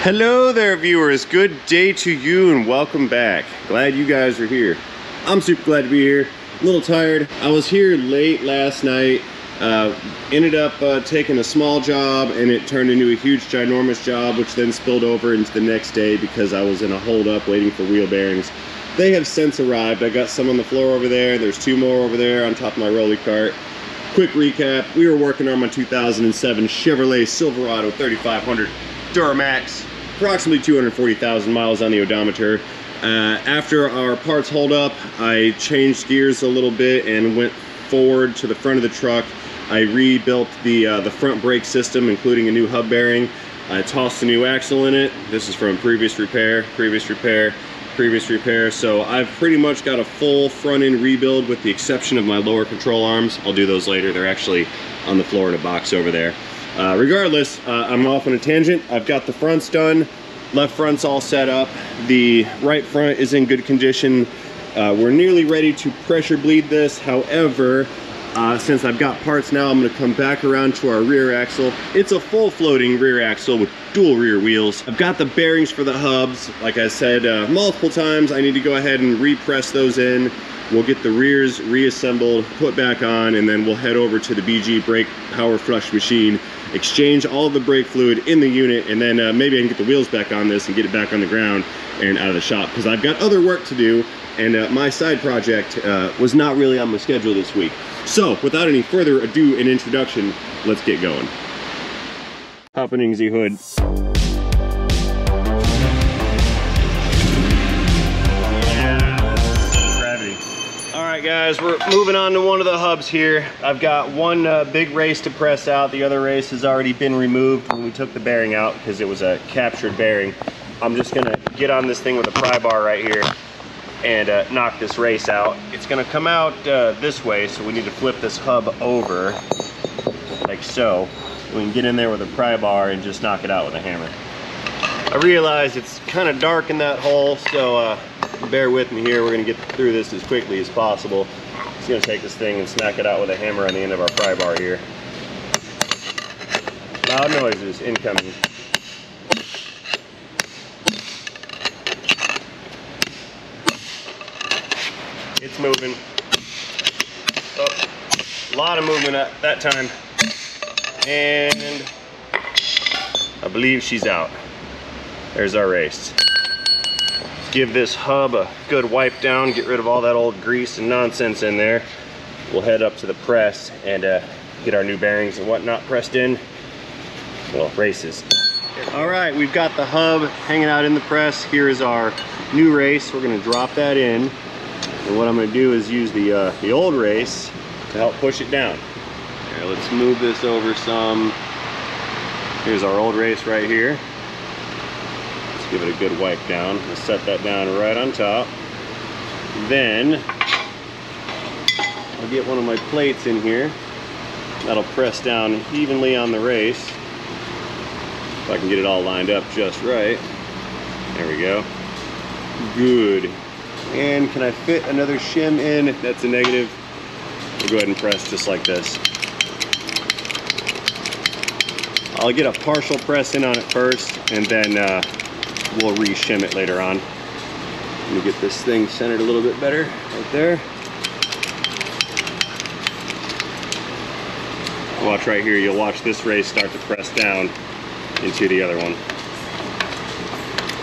Hello there, viewers. Good day to you and welcome back. Glad you guys are here. I'm super glad to be here. A little tired. I was here late last night. Ended up taking a small job and it turned into a huge ginormous job, which then spilled over into the next day because I was in a hold up waiting for wheel bearings. They have since arrived. I got some on the floor over there. There's two more over there on top of my rolly cart. Quick recap, we were working on my 2007 Chevrolet Silverado 3500 Duramax, approximately 240,000 miles on the odometer. After our parts hold up, I changed gears a little bit and went forward to the front of the truck. I rebuilt the front brake system, including a new hub bearing. I tossed a new axle in it. This is from previous repair. So I've pretty much got a full front end rebuild with the exception of my lower control arms. I'll do those later. They're actually on the floor in a box over there. Regardless, I'm off on a tangent. I've got the fronts done. Left front's all set up. The right front is in good condition. We're nearly ready to pressure bleed this. However, since I've got parts now, I'm going to come back around to our rear axle. It's a full floating rear axle with dual rear wheels. I've got the bearings for the hubs. Like I said multiple times, I need to go ahead and repress those in. We'll get the rears reassembled, put back on, and then we'll head over to the BG brake power flush machine, exchange all of the brake fluid in the unit, and then maybe I can get the wheels back on this and get it back on the ground and out of the shop, because I've got other work to do, and my side project was not really on my schedule this week. So without any further ado and introduction, let's get going. Happening the hood. Alright guys, we're moving on to one of the hubs here. I've got one big race to press out. The other race has already been removed when we took the bearing out because it was a captured bearing. I'm just gonna get on this thing with a pry bar right here and knock this race out. It's gonna come out this way, so we need to flip this hub over like so. We can get in there with a pry bar and just knock it out with a hammer. I realize it's kind of dark in that hole, so bear with me here. We're gonna get through this as quickly as possible. Just gonna take this thing and smack it out with a hammer on the end of our pry bar here. Loud noises incoming. It's moving. Oh, a lot of movement at that time. And I believe she's out. There's our race. Give this hub a good wipe down, get rid of all that old grease and nonsense in there. We'll head up to the press and get our new bearings and whatnot pressed in. Well, races. All right, we've got the hub hanging out in the press. Here is our new race. We're gonna drop that in. And what I'm gonna do is use the old race to help push it down. Here, let's move this over some. Here's our old race right here. Give it a good wipe down. Let's set that down right on top. Then I'll get one of my plates in here. That'll press down evenly on the race. If I can get it all lined up just right. There we go. Good. And can I fit another shim in? If that's a negative, we'll go ahead and press just like this. I'll get a partial press in on it first, and then we'll re-shim it later on. Let me get this thing centered a little bit better, right there. Watch right here, you'll watch this race start to press down into the other one.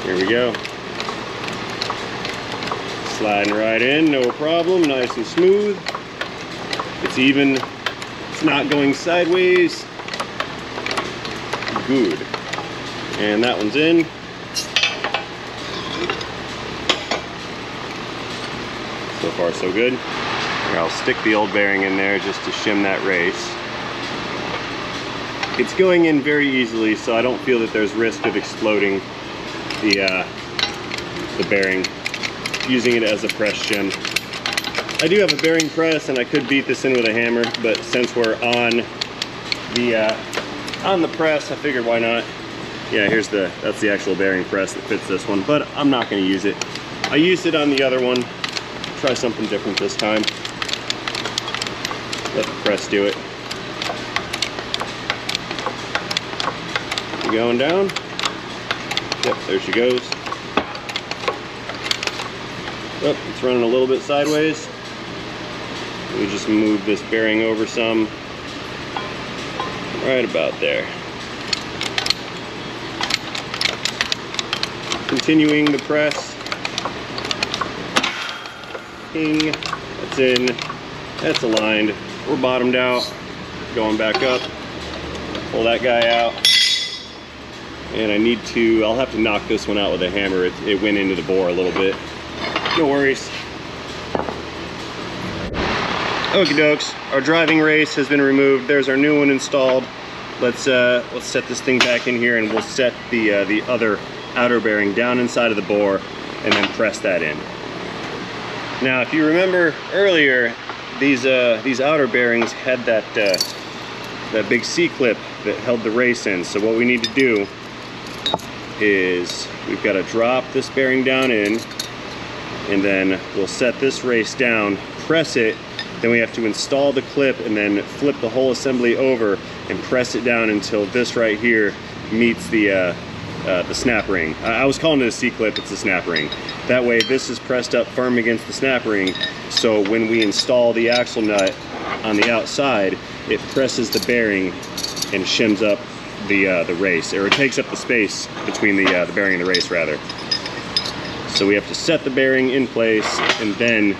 Here we go. Sliding right in, no problem, nice and smooth. It's even, it's not going sideways. Good. And that one's in. So far so good. Here, I'll stick the old bearing in there just to shim that race. It's going in very easily, so I don't feel that there's risk of exploding the bearing using it as a press shim. I do have a bearing press and I could beat this in with a hammer, but since we're on the press, I figured why not. Yeah, that's the actual bearing press that fits this one, but I'm not going to use it. I used it on the other one. Try something different this time. Let the press do it. Going down. Yep, there she goes. Oh, it's running a little bit sideways. Let me just move this bearing over some. Right about there. Continuing the press. Ping. That's in. That's aligned. We're bottomed out. Going back up. Pull that guy out. And I'll have to knock this one out with a hammer. It went into the bore a little bit. No worries. Okie dokes. Our driving race has been removed. There's our new one installed. Let's set this thing back in here, and we'll set the other outer bearing down inside of the bore and then press that in. Now, if you remember earlier, these outer bearings had that big C-clip that held the race in. So what we need to do is we've got to drop this bearing down in, and then we'll set this race down, press it, then we have to install the clip and then flip the whole assembly over and press it down until this right here meets the snap ring. I was calling it a C-clip, it's a snap ring. That way this is pressed up firm against the snap ring, so when we install the axle nut on the outside, it presses the bearing and shims up the race, or it takes up the space between the bearing and the race rather. So we have to set the bearing in place and then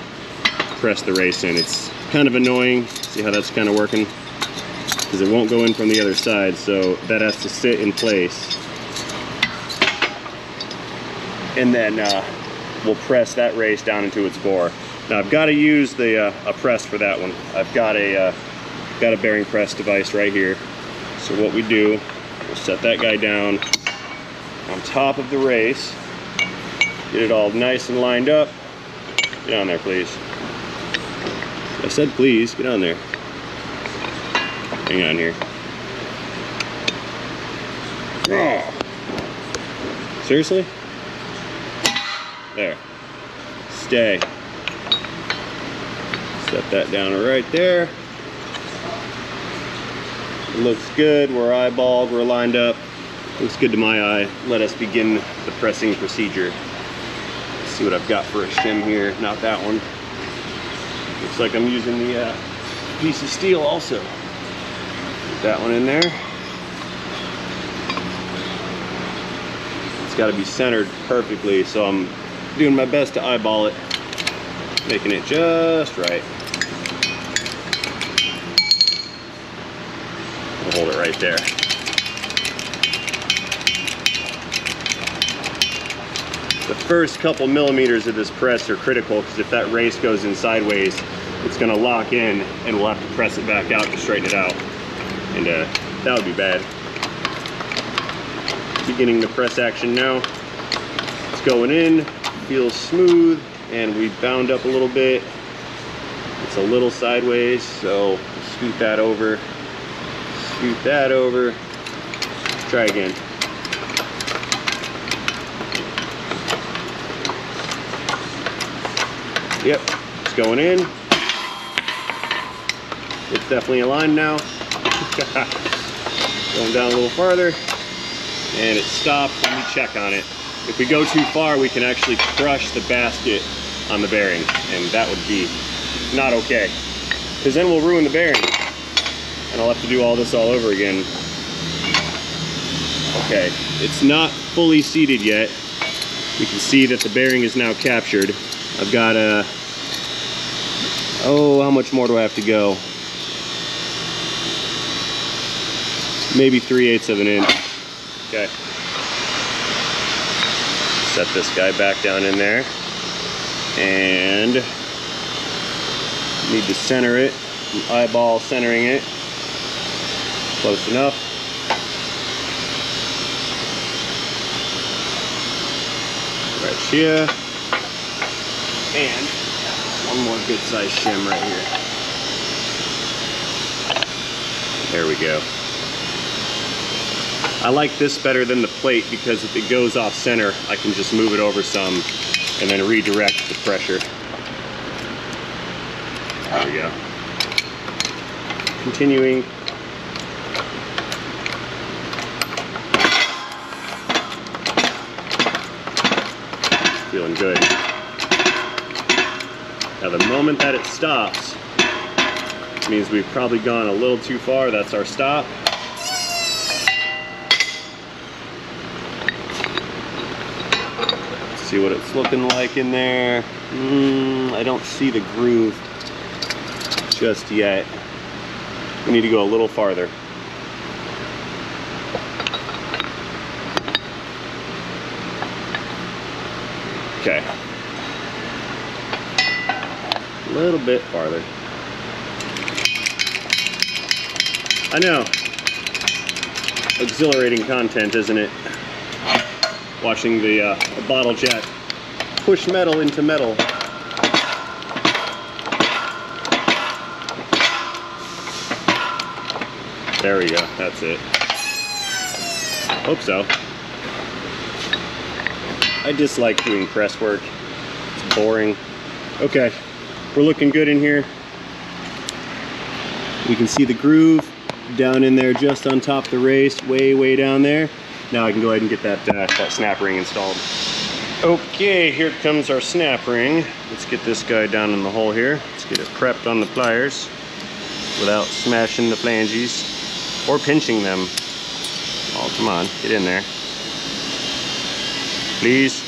press the race in. It's kind of annoying. See how that's kind of working? Because it won't go in from the other side, so that has to sit in place. And then we'll press that race down into its bore. Now I've got to use a press for that one. I've got a bearing press device right here. So what we do, we'll set that guy down on top of the race, get it all nice and lined up. Get on there, please. I said please, get on there. Hang on here. Oh. Seriously? There. Stay. Set that down right there. It looks good. We're eyeballed. We're lined up. Looks good to my eye. Let us begin the pressing procedure. Let's see what I've got for a shim here. Not that one. Looks like I'm using the piece of steel also. Put that one in there. It's got to be centered perfectly, so I'm doing my best to eyeball it, making it just right. We'll hold it right there. The first couple millimeters of this press are critical, because if that race goes in sideways, it's going to lock in and we'll have to press it back out to straighten it out, and that would be bad. Beginning the press action now. It's going in, feels smooth, and we bound up a little bit. It's a little sideways, so scoot that over, scoot that over. Try again. Yep, it's going in. It's definitely aligned now. Going down a little farther, and it stopped. Let me check on it. If we go too far, we can actually crush the basket on the bearing, and that would be not okay, because then we'll ruin the bearing, and I'll have to do all this all over again. Okay, it's not fully seated yet. You can see that the bearing is now captured. I've got oh, how much more do I have to go? Maybe 3/8 of an inch. Okay. Set this guy back down in there. And need to center it. Eyeball centering it. Close enough. Right here. And one more good size shim right here. There we go. I like this better than the plate, because if it goes off center, I can just move it over some and then redirect the pressure. There we go. Continuing. feeling good. Now the moment that it stops, it means we've probably gone a little too far. That's our stop. Let's see what it's looking like in there. I don't see the groove just yet. We need to go a little farther. Okay. A little bit farther. I know. Exhilarating content, isn't it? Watching the bottle jack push metal into metal. There we go. That's it. Hope so. I dislike doing press work. It's boring. Okay, we're looking good in here. We can see the groove down in there just on top of the race, way down there. Now I can go ahead and get that snap ring installed. Okay, here comes our snap ring. Let's get this guy down in the hole here. Let's get it prepped on the pliers without smashing the flanges or pinching them. Oh, come on, get in there. Please.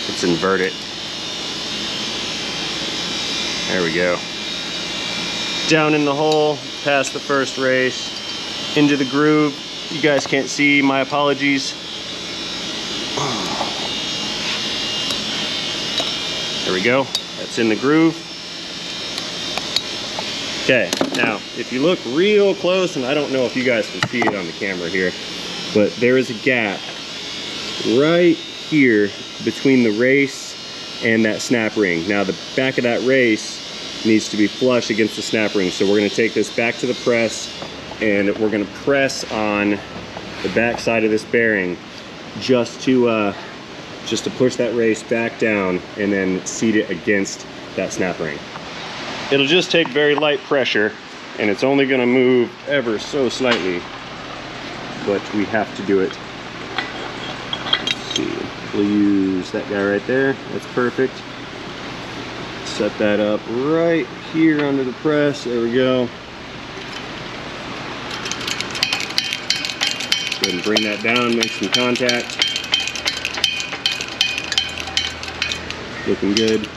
Let's invert it. There we go. Down in the hole, past the first race, into the groove. You guys can't see, my apologies. There we go, that's in the groove. Okay, now if you look real close, and I don't know if you guys can see it on the camera here, but there is a gap right here between the race and that snap ring. Now the back of that race needs to be flush against the snap ring, so we're going to take this back to the press and we're going to press on the back side of this bearing just to push that race back down and then seat it against that snap ring. It'll just take very light pressure, and it's only going to move ever so slightly, but we have to do it. Let's see, we'll use that guy right there. That's perfect. Set that up right here under the press. There we go. Go ahead and bring that down, make some contact. Looking good.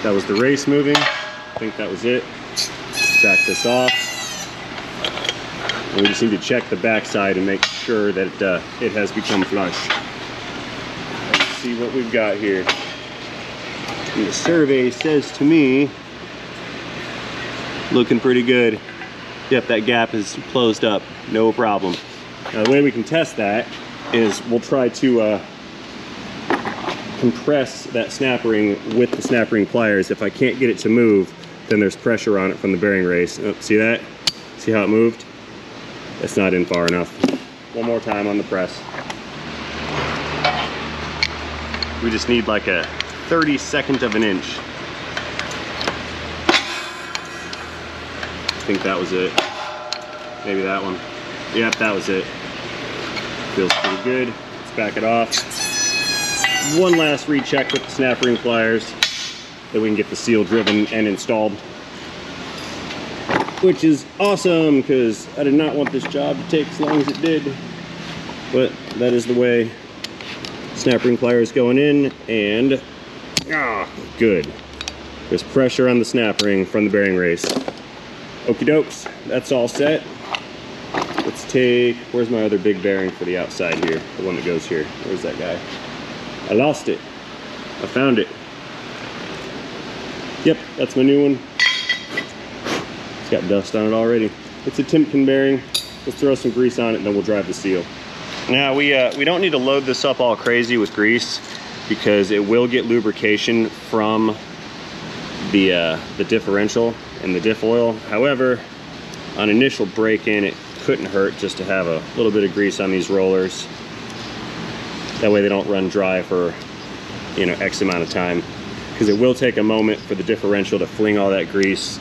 That was the race moving. I think that was it. Let's back this off. And we just need to check the backside and make sure that it has become flush. Let's see what we've got here. And the survey says to me, looking pretty good. Yep, that gap is closed up, no problem. Now the way we can test that is we'll try to compress that snap ring with the snap ring pliers. If I can't get it to move, then there's pressure on it from the bearing race. Oh, see that? See how it moved? It's not in far enough. One more time on the press. We just need like a 32nd of an inch. I think that was it. Maybe that one. Yep, that was it. Feels pretty good. Let's back it off. One last recheck with the snap ring pliers, that we can get the seal driven and installed. Which is awesome, because I did not want this job to take as long as it did. But that is the way. Snap ring pliers going in, and good. There's pressure on the snap ring from the bearing race. Okie dokes, that's all set. Let's take, where's my other big bearing for the outside here? The one that goes here. Where's that guy? I lost it. I found it. Yep, that's my new one. It's got dust on it already. It's a Timken bearing. Let's throw some grease on it and then we'll drive the seal. Now we don't need to load this up all crazy with grease, because it will get lubrication from the differential and the diff oil. However, on initial break-in, it couldn't hurt just to have a little bit of grease on these rollers. That way they don't run dry for, you know, X amount of time. Because it will take a moment for the differential to fling all that grease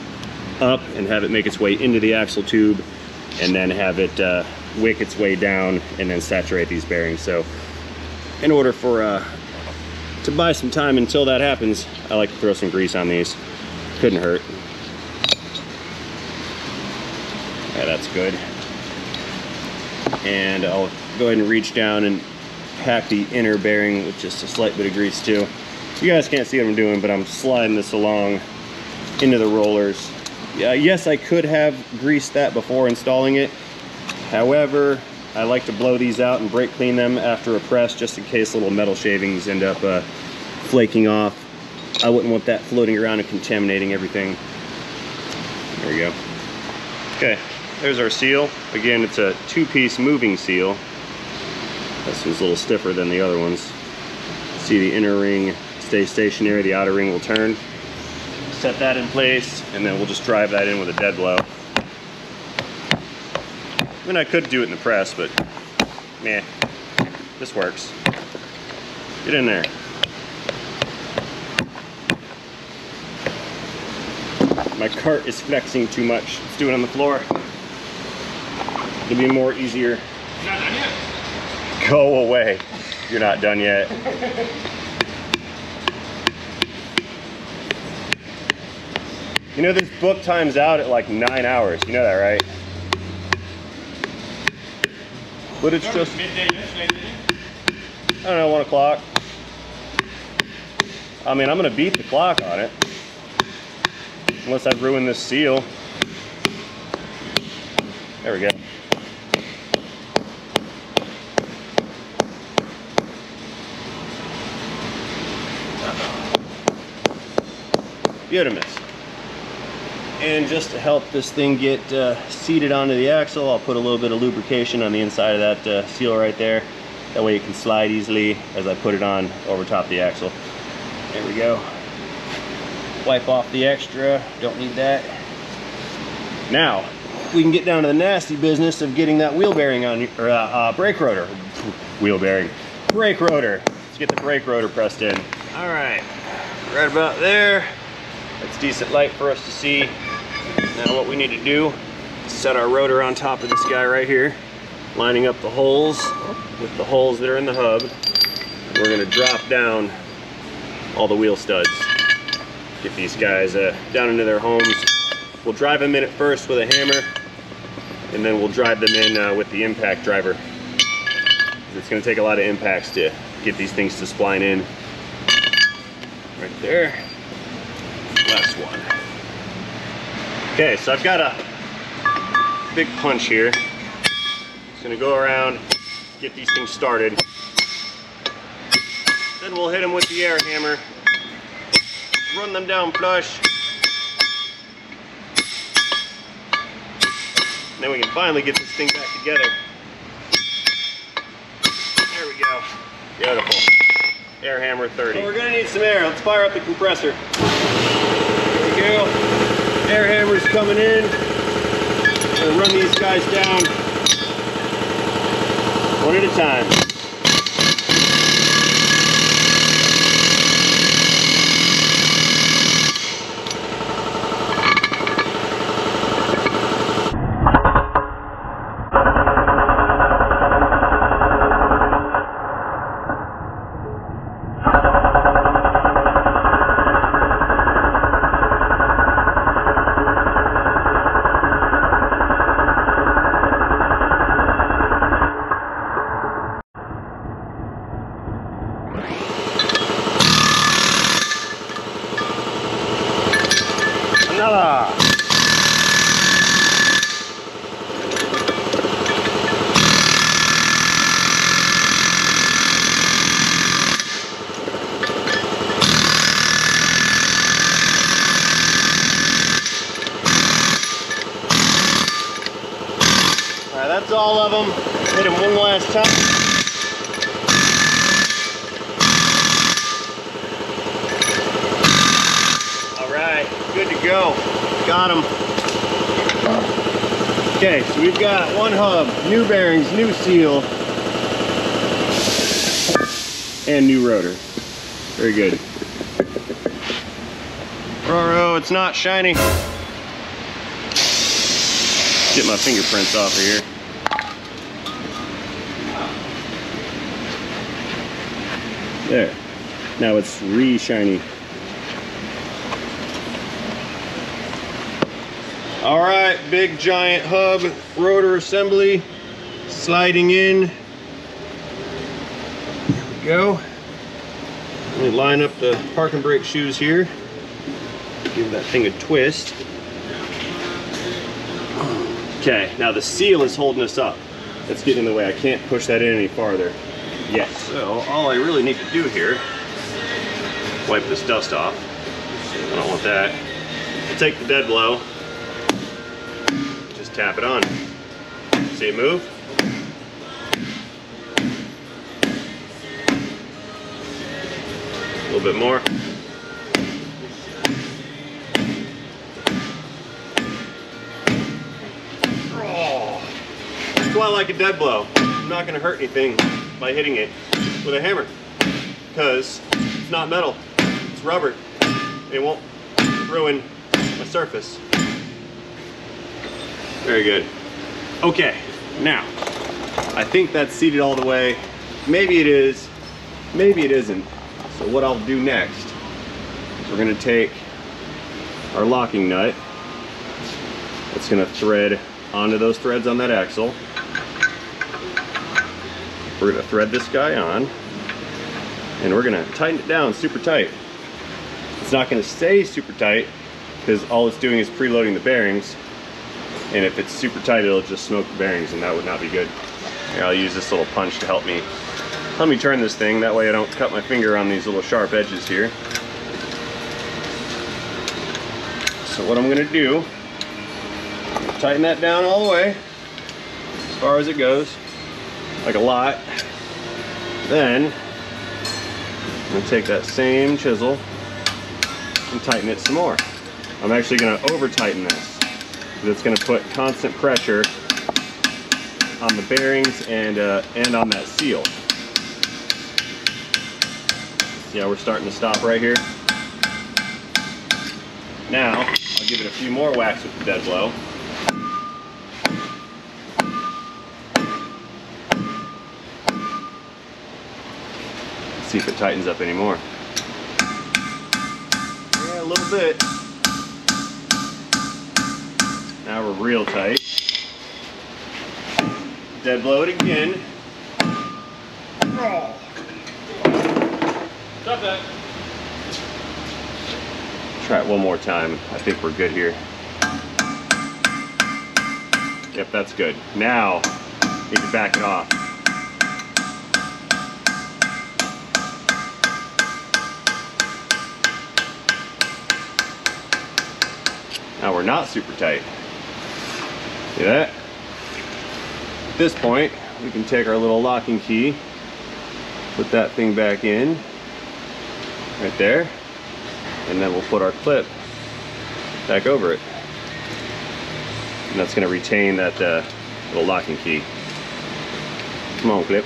up and have it make its way into the axle tube, and then have it wick its way down and then saturate these bearings. So in order for to buy some time until that happens, I like to throw some grease on these. Couldn't hurt. Yeah, that's good. And I'll go ahead and reach down and pack the inner bearing with just a slight bit of grease too. You guys can't see what I'm doing, but I'm sliding this along into the rollers. Yes, I could have greased that before installing it. However, I like to blow these out and brake clean them after a press, just in case little metal shavings end up flaking off. I wouldn't want that floating around and contaminating everything. There we go. Okay, there's our seal. Again, it's a 2-piece moving seal. This one's a little stiffer than the other ones. See, the inner ring stays stationary, the outer ring will turn. Set that in place, and then we'll just drive that in with a dead blow. I mean, I could do it in the press, but meh, this works. Get in there. My cart is flexing too much. Let's do it on the floor. It'll be more easier. You're not done yet. Go away. You're not done yet. You know, this book times out at like 9 hours. You know that, right? But it's just midday yesterday, didn't you? I don't know, 1 o'clock. I mean, I'm gonna beat the clock on it. Unless I've ruined this seal. There we go. Beautiful. And just to help this thing get seated onto the axle, I'll put a little bit of lubrication on the inside of that seal right there. That way it can slide easily as I put it on over top of the axle. There we go. Wipe off the extra, don't need that. Now, we can get down to the nasty business of getting that wheel bearing on, or brake rotor. Wheel bearing. Brake rotor. Let's get the brake rotor pressed in. All right, right about there. That's decent light for us to see. Now what we need to do is set our rotor on top of this guy right here, lining up the holes with the holes that are in the hub. We're gonna drop down all the wheel studs. Get these guys down into their homes. We'll drive them in at first with a hammer, and then we'll drive them in with the impact driver. It's gonna take a lot of impacts to get these things to spline in. Right there. Last one. Okay, so I've got a big punch here. Just gonna go around, get these things started. Then we'll hit them with the air hammer, run them down flush. And then we can finally get this thing back together. There we go. Beautiful. Air hammer 30. So we're gonna need some air. Let's fire up the compressor. There we go. Air hammer's coming in. Gonna run these guys down one at a time. That's all of them. Hit them one last time. All right, good to go. Got them. Okay, so we've got one hub, new bearings, new seal. and new rotor. Very good. Roro, it's not shiny. Get my fingerprints off of here. There. Now it's re-shiny. All right, big giant hub rotor assembly sliding in. There we go. Let me line up the parking brake shoes here. Give that thing a twist. Okay, now the seal is holding us up. That's getting in the way. I can't push that in any farther yet. So all I really need to do here, wipe this dust off. I don't want that. I'll take the dead blow. Just tap it on. See it move? A little bit more. That's why I like a dead blow. I'm not going to hurt anything by hitting it with a hammer because it's not metal, it's rubber. It won't ruin my surface. Very good. Okay, now I think that's seated all the way. Maybe it is, maybe it isn't. So what I'll do next is we're going to take our locking nut. It's going to thread onto those threads on that axle. We're going to thread this guy on and we're going to tighten it down super tight. It's not going to stay super tight because all it's doing is preloading the bearings, and if it's super tight it'll just smoke the bearings and that would not be good. Here, I'll use this little punch to help me turn this thing, that way I don't cut my finger on these little sharp edges here. So what I'm going to do, tighten that down all the way as far as it goes, like a lot. Then I'm going to take that same chisel and tighten it some more. I'm actually going to over tighten this because it's going to put constant pressure on the bearings and on that seal. See how we're starting to stop right here? Now I'll give it a few more whacks with the dead blow. See if it tightens up anymore. Yeah, a little bit. Now we're real tight. Dead blow it again. Stop that. Try it one more time. I think we're good here. Yep, that's good. Now, need to back it off. Now we're not super tight. See that? At this point, we can take our little locking key, put that thing back in, right there, and then we'll put our clip back over it. And that's going to retain that little locking key. Come on, clip.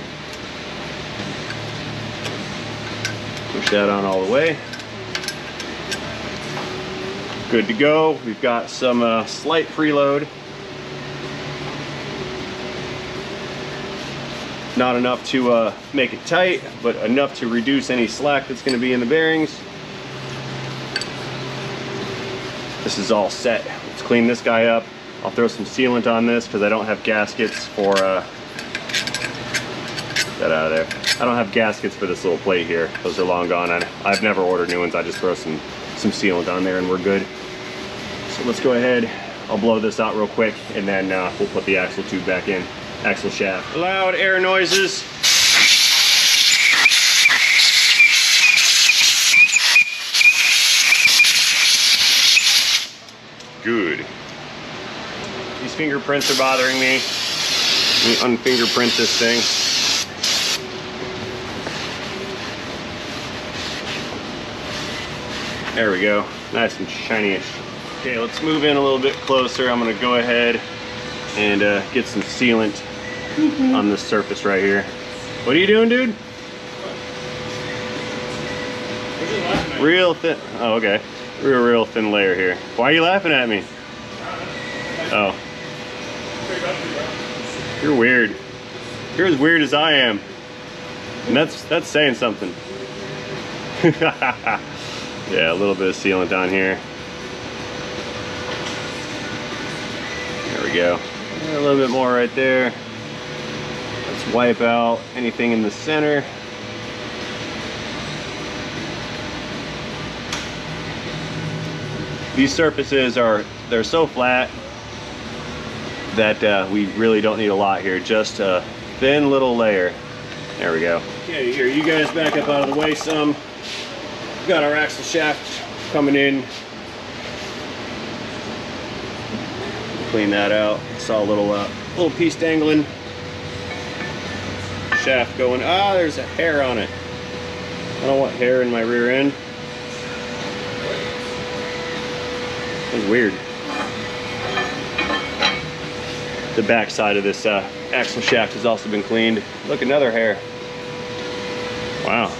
Push that on all the way. Good to go. We've got some slight preload. Not enough to make it tight, but enough to reduce any slack that's going to be in the bearings. This is all set. Let's clean this guy up. I'll throw some sealant on this because I don't have gaskets for get that out of there. I don't have gaskets for this little plate here. Those are long gone. I've never ordered new ones. I just throw some sealant on there and we're good. So let's go ahead. I'll blow this out real quick and then we'll put the axle tube back in. Axle shaft. Loud air noises. Good. These fingerprints are bothering me. Let me unfingerprint this thing. There we go. Nice and shiny-ish. Okay, let's move in a little bit closer. I'm gonna go ahead and get some sealant on this surface right here. What are you doing, dude? Real thin. Oh, okay. Real thin layer here. Why are you laughing at me? Oh. You're weird. You're as weird as I am. And that's saying something. Yeah, a little bit of sealant on here. There we go. A little bit more right there. Let's wipe out anything in the center. These surfaces they're so flat that we really don't need a lot here. Just a thin little layer. There we go. Okay, here, you guys back up out of the way some. We've got our axle shaft coming in. Clean that out. Saw a little piece dangling. Shaft going. Ah, there's a hair on it. I don't want hair in my rear end. That's weird. The back side of this axle shaft has also been cleaned. Look, another hair. Wow.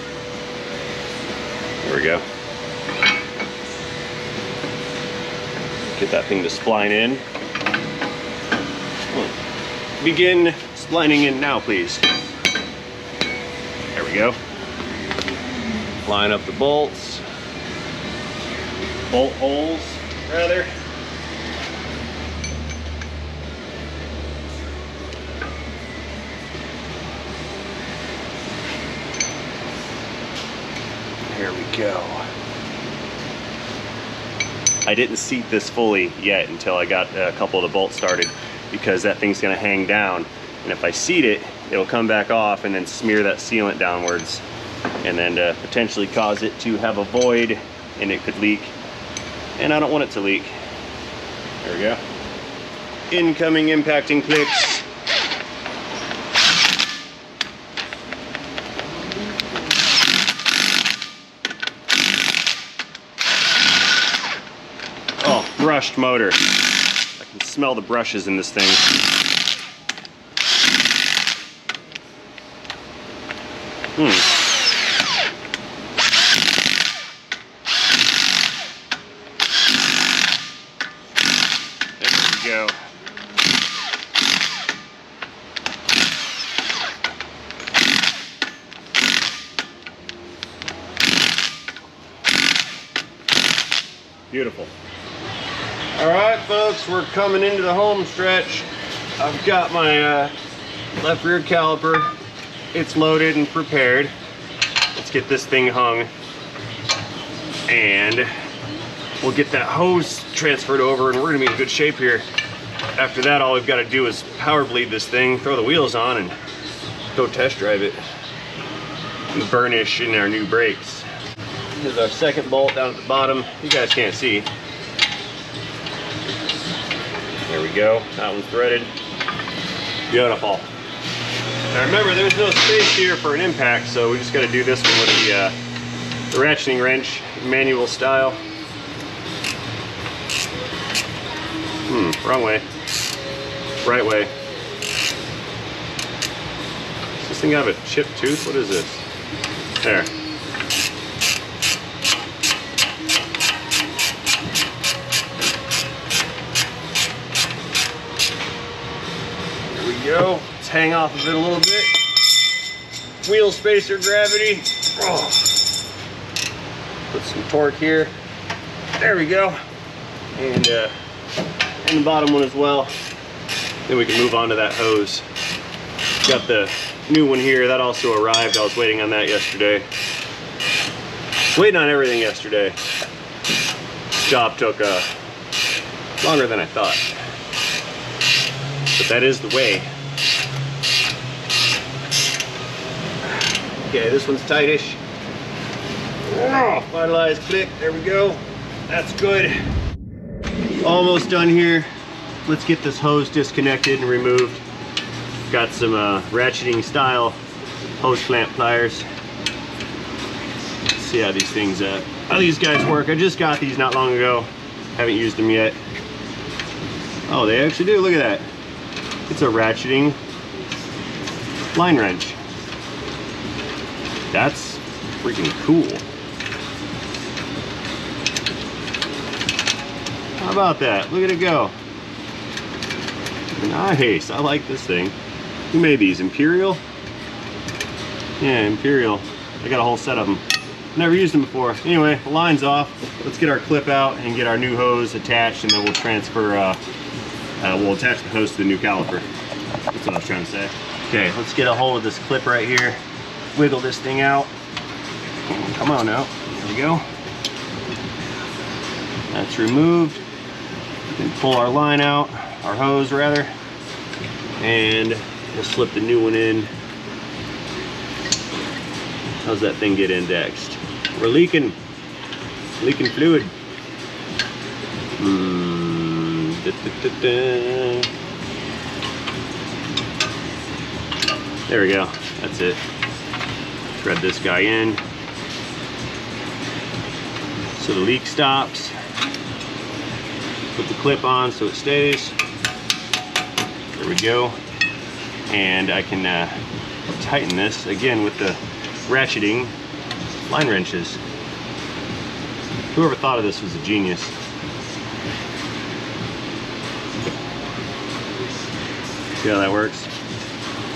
There we go. Get that thing to spline in. Begin splining in now, please. There we go. Line up the bolts. Bolt holes, rather. There we go. I didn't seat this fully yet until I got a couple of the bolts started, because that thing's gonna hang down. And if I seat it, it'll come back off and then smear that sealant downwards, and then potentially cause it to have a void and it could leak. And I don't want it to leak. There we go. Incoming impacting clicks. Oh, brushed motor. I can smell the brushes in this thing. Go. Beautiful. All right, folks, we're coming into the home stretch. I've got my left rear caliper. It's loaded and prepared. Let's get this thing hung, and we'll get that hose transferred over, and we're gonna be in good shape here. After that, all we've got to do is power bleed this thing, throw the wheels on, and go test drive it. And burnish in our new brakes. Here's our second bolt down at the bottom. You guys can't see. There we go. That one's threaded. Beautiful. Now remember, there's no space here for an impact, so we just got to do this one with the ratcheting wrench, manual style. Wrong way. Right way. Does this thing have a chipped tooth? What is this? There. There we go. Let's hang off of it a little bit. Wheel spacer gravity. Oh. Put some torque here. There we go. And the bottom one as well. Then we can move on to that hose. Got the new one here. That also arrived. I was waiting on that yesterday. Waiting on everything yesterday. This job took longer than I thought. But that is the way. Okay, this one's tightish. Oh, finalized click. There we go. That's good. Almost done here. Let's get this hose disconnected and removed. Got some ratcheting style hose clamp pliers. Let's see how these guys work. I just got these not long ago. Haven't used them yet. Oh, they actually do. Look at that. It's a ratcheting line wrench. That's freaking cool. How about that? Look at it go. Nice. I like this thing. Who made these? Imperial? Yeah, Imperial. I got a whole set of them. Never used them before. Anyway, the line's off. Let's get our clip out and get our new hose attached, and then we'll transfer, we'll attach the hose to the new caliper. That's what I was trying to say. Okay, let's get a hold of this clip right here. Wiggle this thing out. Come on now. There we go. That's removed. Then pull our line out, our hose rather, and we'll slip the new one in. How's that thing get indexed? We're leaking fluid. There we go, that's it. Thread this guy in so the leak stops. Put the clip on so it stays. There we go. And I can tighten this again with the ratcheting line wrenches. Whoever thought of this was a genius. See how that works?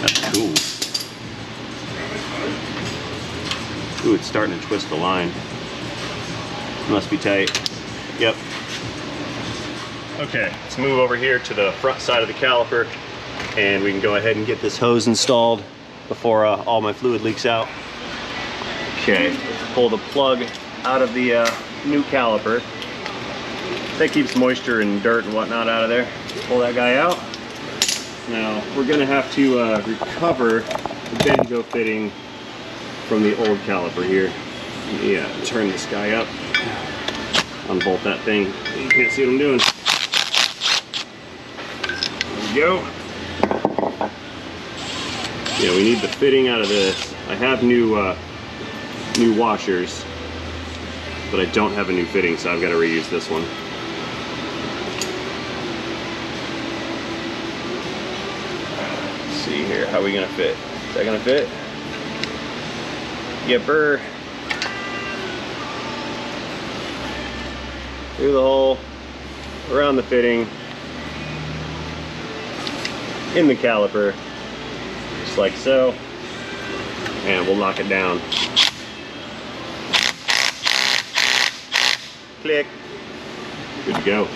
That's cool. Ooh, it's starting to twist the line. Must be tight. Yep. Okay, let's move over here to the front side of the caliper, and we can go ahead and get this hose installed before all my fluid leaks out. Okay, let's pull the plug out of the new caliper. That keeps moisture and dirt and whatnot out of there. Pull that guy out. Now, we're gonna have to recover the benzo fitting from the old caliper here. Yeah, turn this guy up. Unbolt that thing. You can't see what I'm doing. There we go. Yeah, we need the fitting out of this. I have new washers, but I don't have a new fitting, so I've got to reuse this one. Let's see here, how are we gonna fit? Is that gonna fit? Yepper. Through the hole, around the fitting, in the caliper, just like so, and we'll knock it down. Click. Good to go.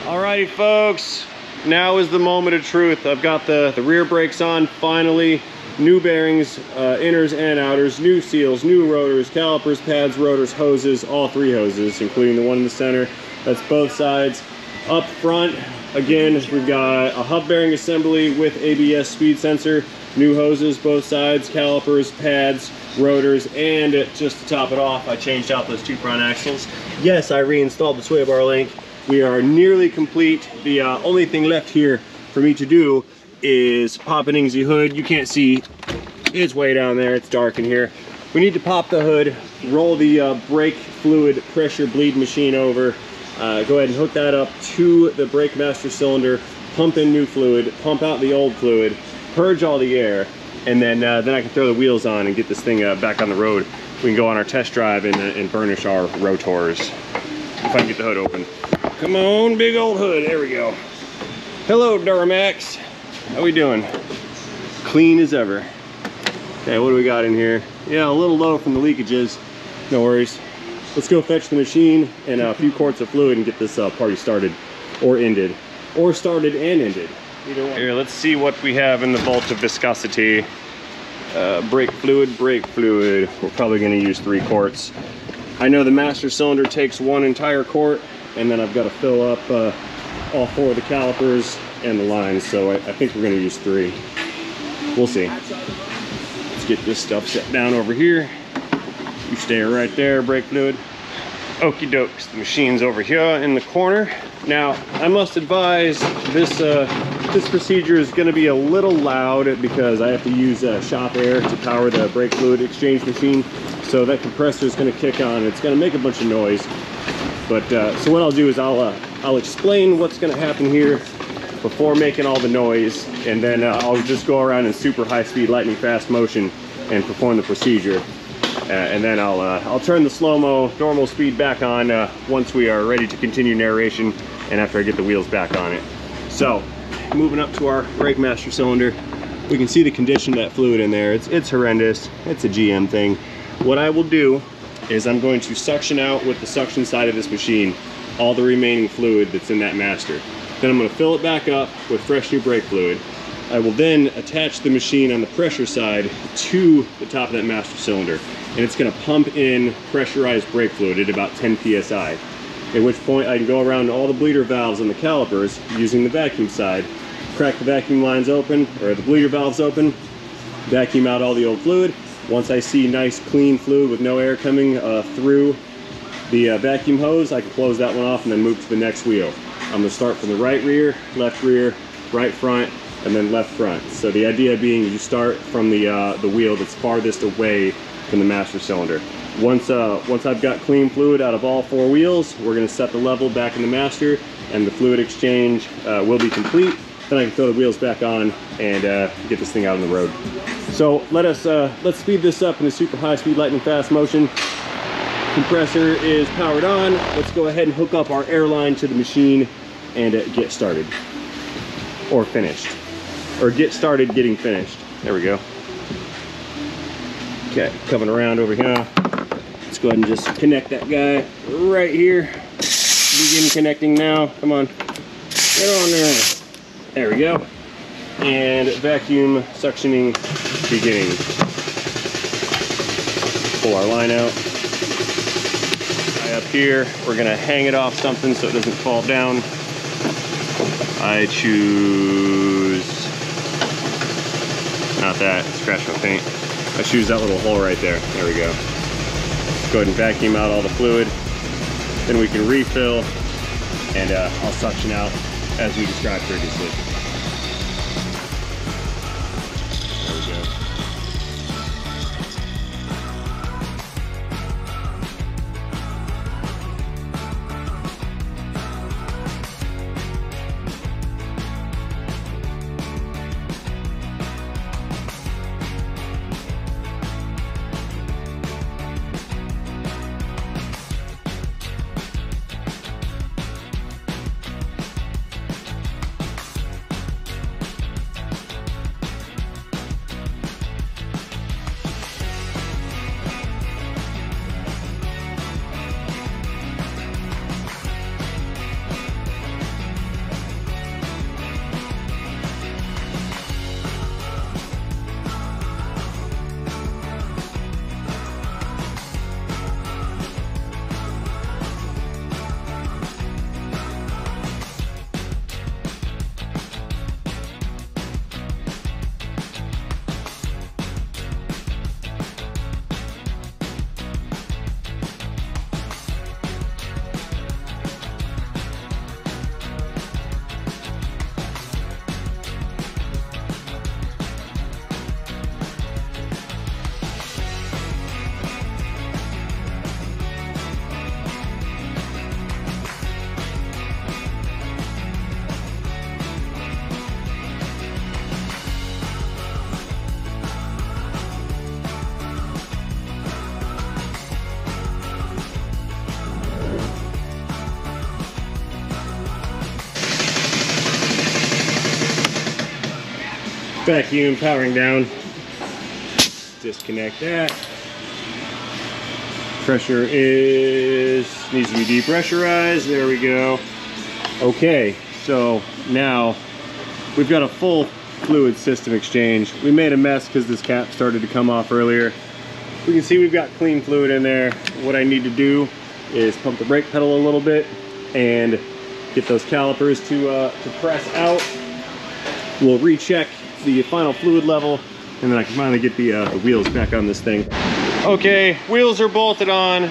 Alrighty folks, now is the moment of truth. I've got the rear brakes on finally. New bearings, inners and outers, new seals, new rotors, calipers, pads, rotors, hoses, all three hoses, including the one in the center. That's both sides. Up front, again, we've got a hub bearing assembly with ABS speed sensor, new hoses, both sides, calipers, pads, rotors, and just to top it off, I changed out those two front axles. Yes, I reinstalled the sway bar link. We are nearly complete. The only thing left here for me to do is pop an Ingsy hood. You can't see, it's way down there, it's dark in here. We need to pop the hood, roll the brake fluid pressure bleed machine over, go ahead and hook that up to the brake master cylinder, pump in new fluid, pump out the old fluid, purge all the air, and then I can throw the wheels on and get this thing back on the road. We can go on our test drive and burnish our rotors. If I can get the hood open. Come on, big old hood, there we go. Hello, Duramax. How we doing? Clean as ever. Okay, what do we got in here? Yeah, a little low from the leakages. No worries. Let's go fetch the machine and a few quarts of fluid and get this party started or ended. Or started and ended. Either one. Here, let's see what we have in the vault of viscosity. Brake fluid. We're probably going to use 3 quarts. I know the master cylinder takes 1 entire quart, and then I've got to fill up all 4 of the calipers and the lines, so I think we're going to use 3. We'll see. Let's get this stuff set down over here. You stay right there, brake fluid. Okie dokes, the machine's over here in the corner. Now, I must advise this this procedure is going to be a little loud because I have to use shop air to power the brake fluid exchange machine. So that compressor is going to kick on. It's going to make a bunch of noise. But so what I'll do is I'll explain what's going to happen here before making all the noise, and then I'll just go around in super high-speed, lightning-fast motion and perform the procedure. And then I'll turn the slow-mo normal speed back on once we are ready to continue narration and after I get the wheels back on it. So, moving up to our brake master cylinder, we can see the condition of that fluid in there. It's horrendous. It's a GM thing. What I will do is I'm going to suction out with the suction side of this machine all the remaining fluid that's in that master. Then I'm going to fill it back up with fresh new brake fluid. I will then attach the machine on the pressure side to the top of that master cylinder, and it's going to pump in pressurized brake fluid at about 10 psi. At which point I can go around all the bleeder valves on the calipers using the vacuum side, crack the vacuum lines open, or the bleeder valves open, vacuum out all the old fluid. Once I see nice clean fluid with no air coming through the vacuum hose, I can close that one off and then move to the next wheel. I'm going to start from the right rear, right front, and then left front. So the idea being you start from the wheel that's farthest away from the master cylinder. Once I've got clean fluid out of all 4 wheels, we're going to set the level back in the master, and the fluid exchange will be complete. Then I can throw the wheels back on and get this thing out on the road. So let's speed this up in a super high speed lightning fast motion. Compressor is powered on. Let's go ahead and hook up our air line to the machine and get started. Or finished. Or get started getting finished. There we go. Okay, coming around over here. Let's go ahead and just connect that guy right here. Begin connecting now. Come on. Get on there. There we go. And vacuum suctioning beginning. Pull our line out. Up here, we're gonna hang it off something so it doesn't fall down. I choose not that, scratch my paint. I choose that little hole right there. There we go. Go ahead and vacuum out all the fluid. Then we can refill, and I'll suction out as we described previously. There we go. Vacuum powering down. Disconnect that. Pressure needs to be depressurized. There we go. Okay, so now we've got a full fluid system exchange. We made a mess because this cap started to come off earlier. We can see we've got clean fluid in there. What I need to do is pump the brake pedal a little bit and get those calipers to press out. We'll recheck the final fluid level, and then I can finally get the wheels back on this thing. Okay, wheels are bolted on,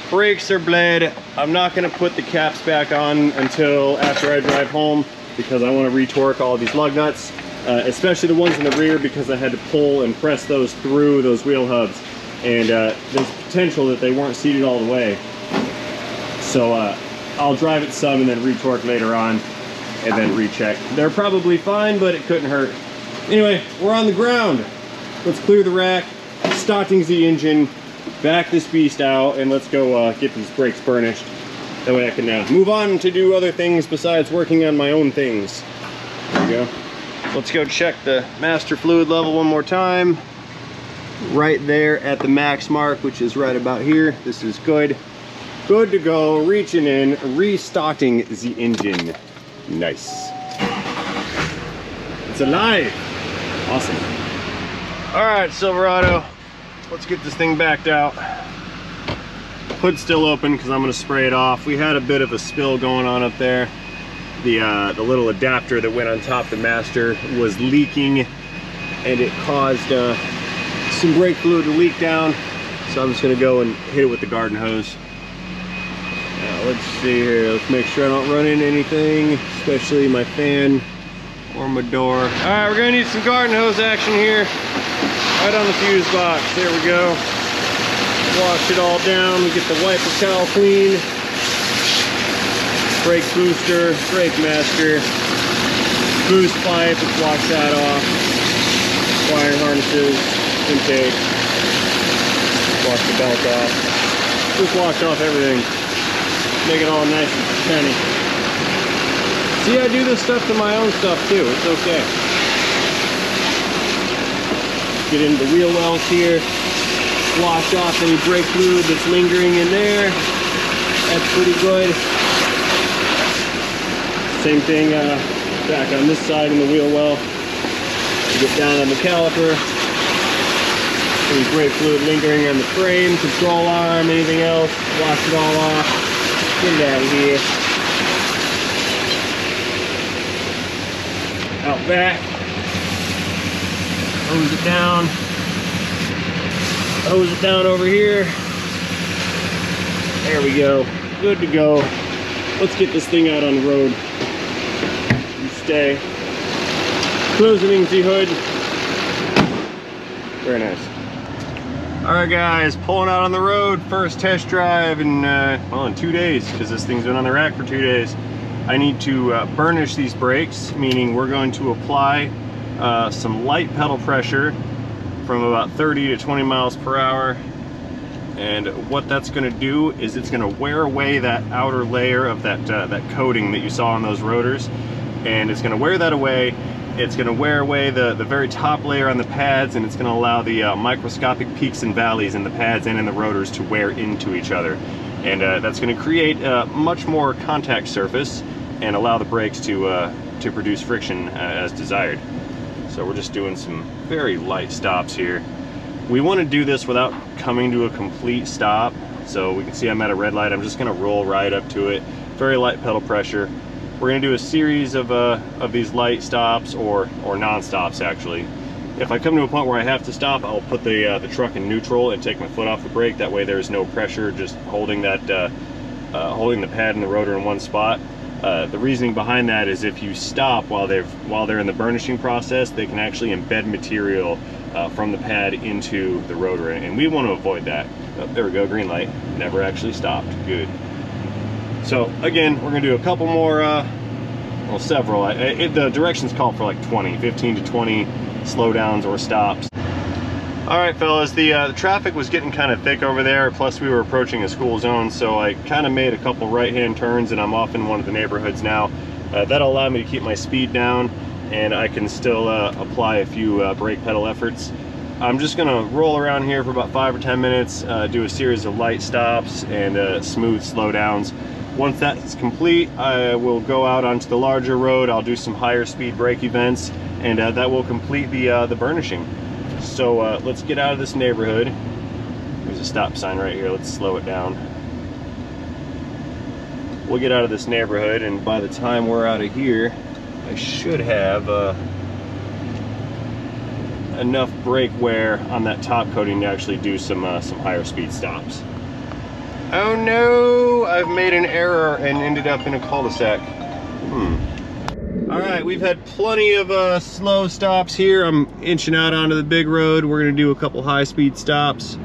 brakes are bled. I'm not gonna put the caps back on until after I drive home because I want to retorque all of these lug nuts, especially the ones in the rear, because I had to pull and press those through those wheel hubs, and there's potential that they weren't seated all the way. So I'll drive it some and then retorque later on and then recheck. They're probably fine, but it couldn't hurt. Anyway, we're on the ground. Let's clear the rack, starting the engine, back this beast out, and let's go get these brakes burnished. That way I can move on to do other things besides working on my own things. There we go. Let's go check the master fluid level one more time. Right there at the max mark, which is right about here. This is good. Good to go. Reaching in, restarting the engine. Nice. It's alive. Awesome. All right, Silverado. Let's get this thing backed out. Hood's still open because I'm going to spray it off. We had a bit of a spill going on up there. The little adapter that went on top of the master was leaking, and it caused some brake fluid to leak down. So I'm just going to go and hit it with the garden hose. Now let's see here. Let's make sure I don't run into anything, especially my fan or my door. All right, we're going to need some garden hose action here. Right on the fuse box. There we go. Wash it all down. We get the wiper towel clean. Brake booster, brake master, boost pipe. Let's wash that off. Wiring harnesses, intake. Wash the belt off. Just wash off everything. Make it all nice and shiny. See, I do this stuff to my own stuff too. It's okay. Get into the wheel wells here. Wash off any brake fluid that's lingering in there. That's pretty good. Same thing back on this side in the wheel well. Get down on the caliper. Any brake fluid lingering on the frame, control arm, anything else. Wash it all off. Get it out of here. Out back. Hose it down. Hose it down over here. There we go. Good to go. Let's get this thing out on the road. Stay. Closing the hood. Very nice. All right, guys, pulling out on the road. First test drive in well, in 2 days, because this thing's been on the rack for 2 days. I need to burnish these brakes, meaning we're going to apply some light pedal pressure from about 30 to 20 miles per hour. And what that's going to do is it's going to wear away that outer layer of that coating that you saw on those rotors, and it's going to wear that away. It's going to wear away the very top layer on the pads, and it's going to allow the microscopic peaks and valleys in the pads and in the rotors to wear into each other. And that's going to create much more contact surface and allow the brakes to produce friction as desired. So we're just doing some very light stops here. We want to do this without coming to a complete stop. So we can see I'm at a red light. I'm just going to roll right up to it. Very light pedal pressure. We're going to do a series of these light stops or non-stops actually. If I come to a point where I have to stop, I'll put the truck in neutral and take my foot off the brake. That way there's no pressure just holding that holding the pad and the rotor in one spot. The reasoning behind that is if you stop while they're in the burnishing process, they can actually embed material from the pad into the rotor, and we want to avoid that. Oh, there we go, green light. Never actually stopped. Good. So again, we're going to do a couple more, well, several. The directions call for like 15 to 20 slowdowns or stops. All right, fellas, the traffic was getting kind of thick over there, plus we were approaching a school zone, so I kind of made a couple right-hand turns, and I'm off in one of the neighborhoods now. That'll allow me to keep my speed down, and I can still apply a few brake pedal efforts. I'm just gonna roll around here for about 5 or 10 minutes, do a series of light stops and smooth slowdowns. Once that's complete, I will go out onto the larger road. I'll do some higher speed brake events, and that will complete the burnishing. So let's get out of this neighborhood. There's a stop sign right here. Let's slow it down. We'll get out of this neighborhood, and by the time we're out of here, I should have enough brake wear on that top coating to actually do some higher speed stops. Oh no, I've made an error and ended up in a cul-de-sac. All right, we've had plenty of slow stops here. I'm inching out onto the big road. We're gonna do a couple high-speed stops.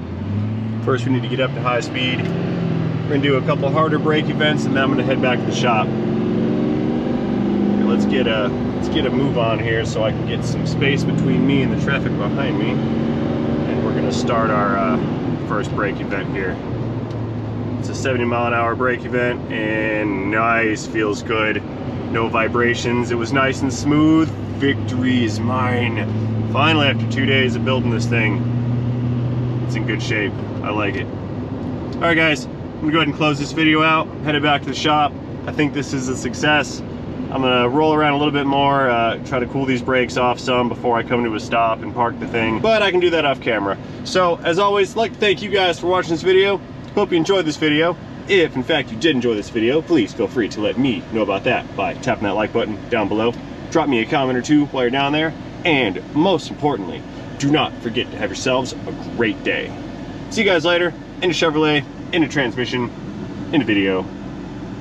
First, we need to get up to high speed. We're gonna do a couple harder brake events, and then I'm gonna head back to the shop. Okay, let's get a move on here so I can get some space between me and the traffic behind me. And we're gonna start our first brake event here. It's a 70-mile-an-hour brake event, and nice, feels good. No vibrations. It was nice and smooth. Victory is mine. Finally, after 2 days of building this thing, it's in good shape. I like it. All right, guys, I'm gonna go ahead and close this video out. I'm headed back to the shop. I think this is a success. I'm gonna roll around a little bit more, try to cool these brakes off some before I come to a stop and park the thing, but I can do that off camera. So, as always, I'd like to thank you guys for watching this video. Hope you enjoyed this video. If, in fact, you did enjoy this video, please feel free to let me know about that by tapping that like button down below. Drop me a comment or two while you're down there, and most importantly, do not forget to have yourselves a great day. See you guys later, in a Chevrolet, in a transmission, in a video.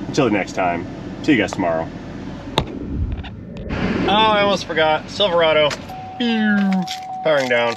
Until the next time, see you guys tomorrow. Oh, I almost forgot. Silverado. Powering down.